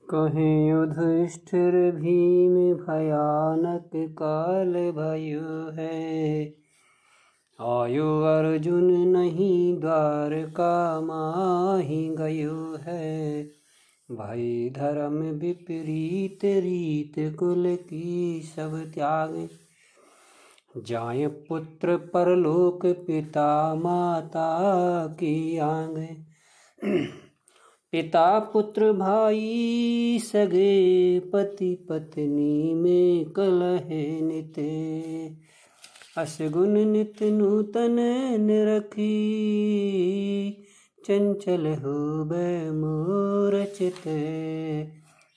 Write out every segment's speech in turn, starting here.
कहें युधिष्ठिर भीम भयानक काल भयो है। आयो अर्जुन नहीं द्वारका माहि गयो है। भई धर्म विपरीत रीत कुल की सब त्यागे। जाय पुत्र परलोक पिता माता की आगे। पिता पुत्र भाई सगे पति पत्नी में कलह नित। असगुन नित नूतन निरखी चंचल होबै मोर चित।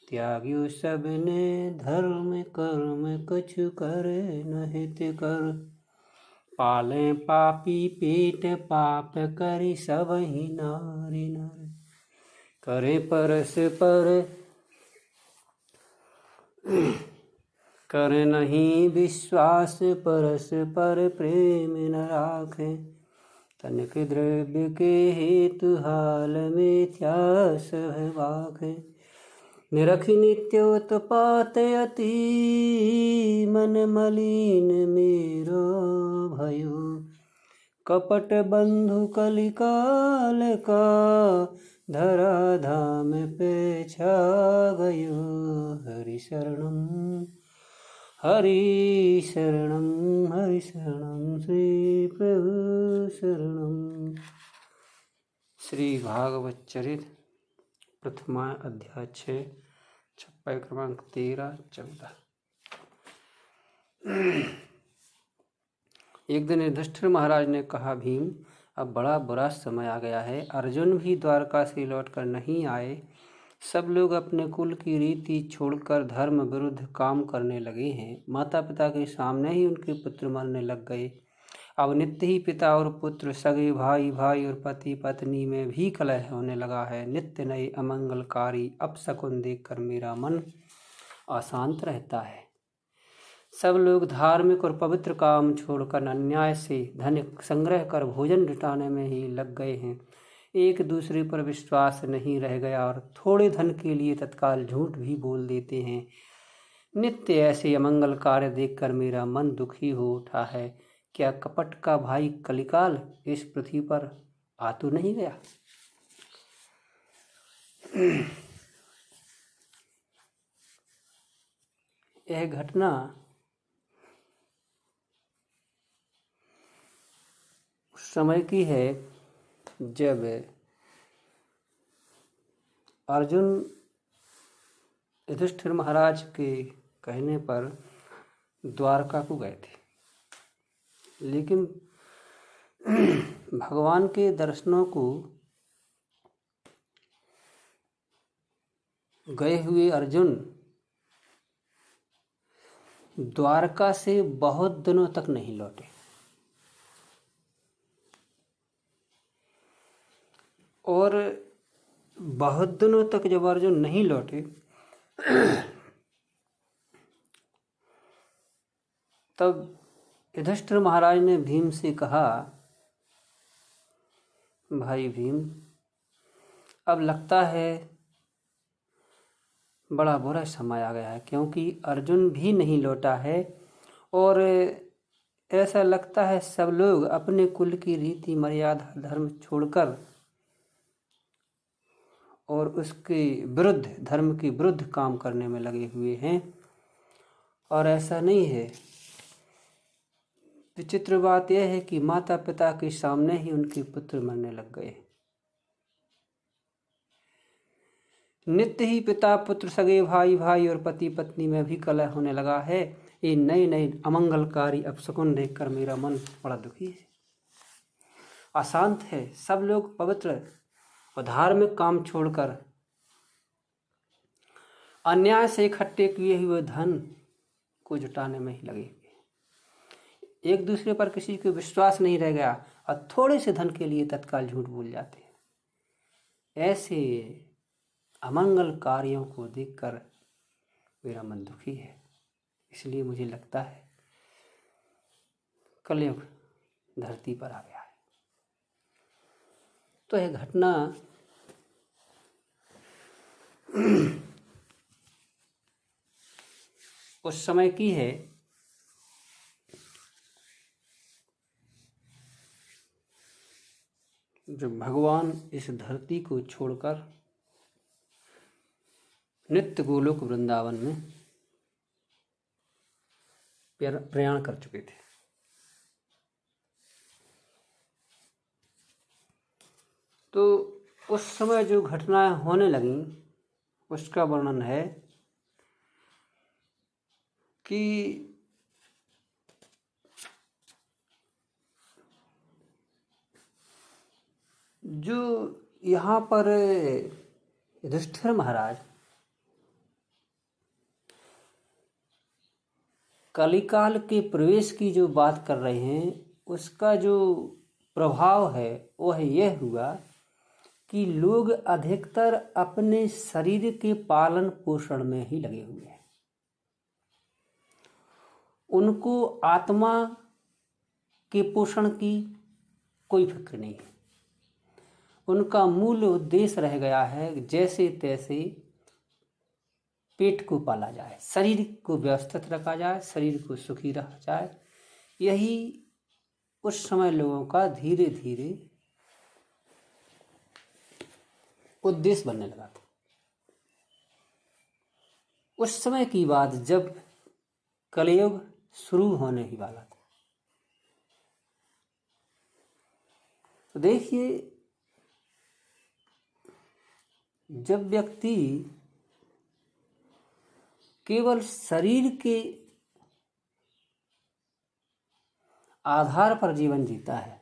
त्याग्यो सब ने धर्म कर्म कछु कर न हित कर। पाले पापी पेट पाप करि सबहि नारि नर। करे परस्पर कर नहीं विश्वास परस्पर प्रेम न राखे। तनिक द्रव्य के हेतु हाल मिथ्या सहवाखे। निरखि नित्य उत्पात अति मन मलिन मेरो भयो। कपट बंधु कलिकाल का धरा धाम पे छा गयो। हरि शरणम हरि शरणम हरि शरणम श्री प्रभु शरणम। श्री भागवत चरित प्रथमा अध्याय 6 छप्पय क्रमांक 13-14। एक दिन युधिष्ठिर महाराज ने कहा, भीम अब बड़ा बुरा समय आ गया है। अर्जुन भी द्वारका से लौटकर नहीं आए। सब लोग अपने कुल की रीति छोड़कर धर्म विरुद्ध काम करने लगे हैं। माता पिता के सामने ही उनके पुत्र मरने लग गए। अब नित्य ही पिता और पुत्र, सगे भाई भाई और पति पत्नी में भी कलह होने लगा है। नित्य नए अमंगलकारी अपशकुन देखकर मेरा मन अशांत रहता है। सब लोग धार्मिक और पवित्र काम छोड़कर अन्याय से धन संग्रह कर भोजन जुटाने में ही लग गए हैं। एक दूसरे पर विश्वास नहीं रह गया और थोड़े धन के लिए तत्काल झूठ भी बोल देते हैं। नित्य ऐसे अमंगल कार्य देखकर मेरा मन दुखी हो उठा है। क्या कपट का भाई कलिकाल इस पृथ्वी पर आ तो नहीं गया? यह घटना उस समय की है जब अर्जुन युधिष्ठिर महाराज के कहने पर द्वारका को गए थे, लेकिन भगवान के दर्शनों को गए हुए अर्जुन द्वारका से बहुत दिनों तक नहीं लौटे और बहुत दिनों तक जब अर्जुन नहीं लौटे तब युधिष्ठिर महाराज ने भीम से कहा, भाई भीम अब लगता है बड़ा बुरा समय आ गया है, क्योंकि अर्जुन भी नहीं लौटा है और ऐसा लगता है सब लोग अपने कुल की रीति मर्यादा धर्म छोड़कर और उसके विरुद्ध धर्म के विरुद्ध काम करने में लगे हुए हैं। और ऐसा नहीं है। विचित्र बात यह है कि माता पिता के सामने ही उनके पुत्र मरने लग गए। नित्य ही पिता पुत्र, सगे भाई भाई और पति पत्नी में भी कलह होने लगा है। ये नए नए अमंगलकारी अपशकुन देखकर मेरा मन बड़ा दुखी है, अशांत है। सब लोग पवित्र और धार्मिक काम छोड़कर अन्याय से इकट्ठे किए हुए धन को जुटाने में ही लगे हुए। एक दूसरे पर किसी को विश्वास नहीं रह गया और थोड़े से धन के लिए तत्काल झूठ बोल जाते हैं। ऐसे अमंगल कार्यों को देखकर मेरा मन दुखी है। इसलिए मुझे लगता है कलयुग धरती पर आ गया है। तो यह घटना उस समय की है जब भगवान इस धरती को छोड़कर नित्य गोलोक वृंदावन में प्रयाण कर चुके थे। तो उस समय जो घटनाएं होने लगीं उसका वर्णन है कि जो यहाँ पर युधिष्ठिर महाराज कलिकाल के प्रवेश की जो बात कर रहे हैं उसका जो प्रभाव है वह यह हुआ कि लोग अधिकतर अपने शरीर के पालन पोषण में ही लगे हुए हैं। उनको आत्मा के पोषण की कोई फिक्र नहीं है। उनका मूल उद्देश्य रह गया है जैसे तैसे पेट को पाला जाए, शरीर को व्यवस्थित रखा जाए, शरीर को सुखी रखा जाए। यही उस समय लोगों का धीरे धीरे उद्देश्य बनने लगा था। उस समय की बात जब कलयुग शुरू होने ही वाला था। तो देखिए, जब व्यक्ति केवल शरीर के आधार पर जीवन जीता है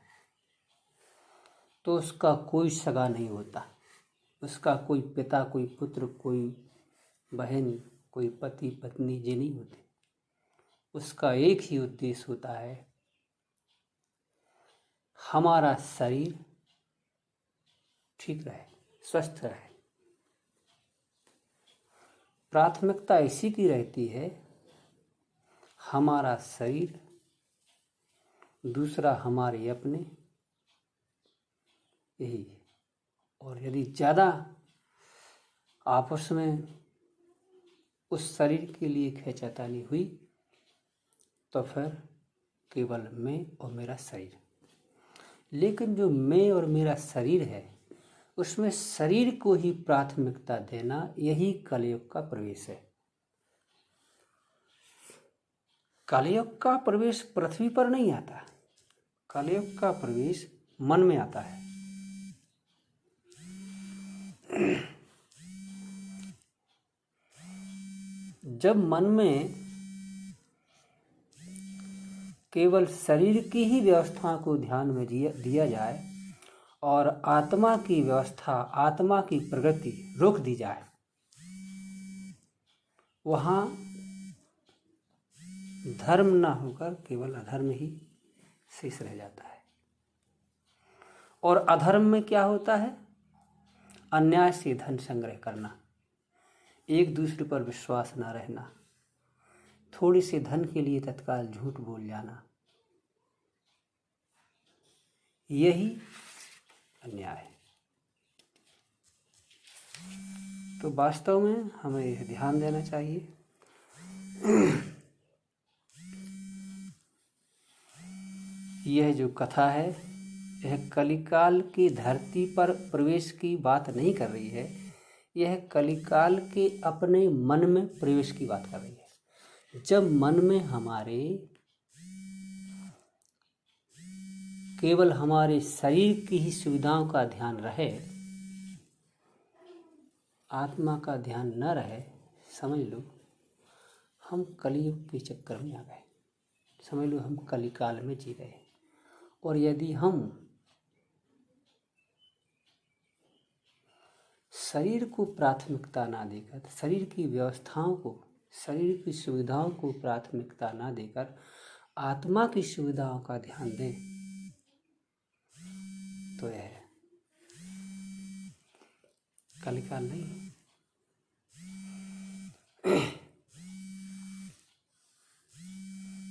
तो उसका कोई सगा नहीं होता, उसका कोई पिता, कोई पुत्र, कोई बहन, कोई पति पत्नी ये नहीं होते। उसका एक ही उद्देश्य होता है, हमारा शरीर ठीक रहे, स्वस्थ रहे। प्राथमिकता इसी की रहती है, हमारा शरीर, दूसरा हमारे अपने, यही। और यदि ज़्यादा आपस में उस शरीर के लिए खींचातानी हुई तो फिर केवल मैं और मेरा शरीर। लेकिन जो मैं और मेरा शरीर है उसमें शरीर को ही प्राथमिकता देना, यही कलयुग का प्रवेश है। कलयुग का प्रवेश पृथ्वी पर नहीं आता, कलयुग का प्रवेश मन में आता है। जब मन में केवल शरीर की ही व्यवस्था को ध्यान में दिया जाए और आत्मा की व्यवस्था, आत्मा की प्रगति रोक दी जाए, वहाँ धर्म ना होकर केवल अधर्म ही शेष रह जाता है। और अधर्म में क्या होता है? अन्याय से धन संग्रह करना, एक दूसरे पर विश्वास न रहना, थोड़ी से धन के लिए तत्काल झूठ बोल जाना, यही अन्याय है। तो वास्तव में हमें यह ध्यान देना चाहिए यह जो कथा है यह कलिकाल की धरती पर प्रवेश की बात नहीं कर रही है, यह कलिकाल के अपने मन में प्रवेश की बात कर रही है। जब मन में हमारे केवल हमारे शरीर की ही सुविधाओं का ध्यान रहे, आत्मा का ध्यान न रहे, समझ लो हम कलियुग के चक्कर में आ गए, समझ लो हम कलिकाल में जी रहे। और यदि हम शरीर को प्राथमिकता ना देकर, शरीर की व्यवस्थाओं को, शरीर की सुविधाओं को प्राथमिकता ना देकर आत्मा की सुविधाओं का ध्यान दें तो यह कलिकाल नहीं।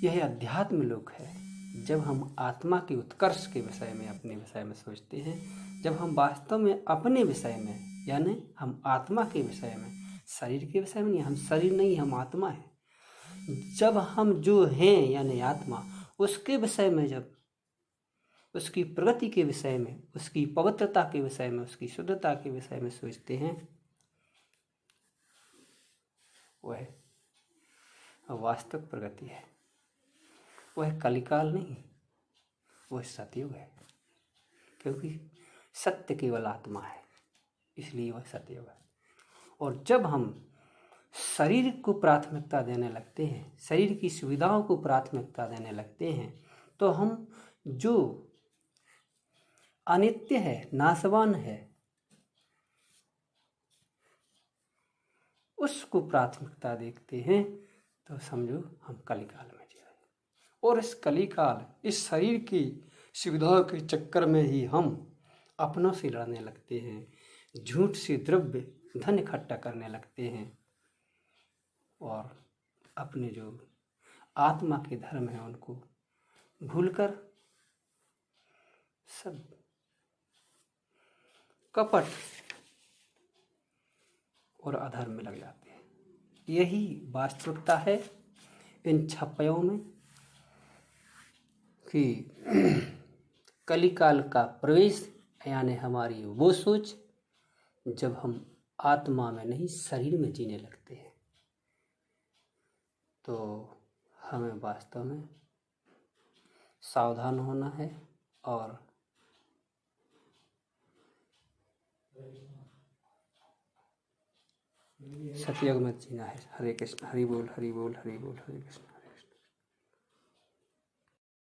यह अध्यात्म लोक है। जब हम आत्मा के उत्कर्ष के विषय में, अपने विषय में सोचते हैं, जब हम वास्तव में अपने विषय में, यानी हम आत्मा के विषय में, शरीर के विषय में नहीं, हम शरीर नहीं, हम आत्मा है। जब हम जो हैं यानी आत्मा, उसके विषय में, जब उसकी प्रगति के विषय में, उसकी पवित्रता के विषय में, उसकी शुद्धता के विषय में सोचते हैं, वह वास्तविक प्रगति है। वह कलिकाल नहीं, वह सतयुग है, क्योंकि सत्य केवल आत्मा है, इसलिए वह सतयुग है। और जब हम शरीर को प्राथमिकता देने लगते हैं, शरीर की सुविधाओं को प्राथमिकता देने लगते हैं, तो हम जो अनित्य है, नाशवान है, उसको प्राथमिकता देखते हैं, तो समझो हम कलिकाल में जी रहे हैं। और इस कलिकाल, इस शरीर की सुविधाओं के चक्कर में ही हम अपनों से लड़ने लगते हैं, झूठ से द्रव्य धन इकट्ठा करने लगते हैं, और अपने जो आत्मा के धर्म है उनको भूलकर सब कपट और अधर्म में लग जाते हैं। यही वास्तविकता है इन छपायों में कि कलिकाल का प्रवेश यानी हमारी वो सोच जब हम आत्मा में नहीं शरीर में जीने लगते हैं, तो हमें वास्तव में सावधान होना है और सतयुग में जीना है। हरे कृष्ण, हरि बोल, हरि बोल, हरि बोल, हरे कृष्ण।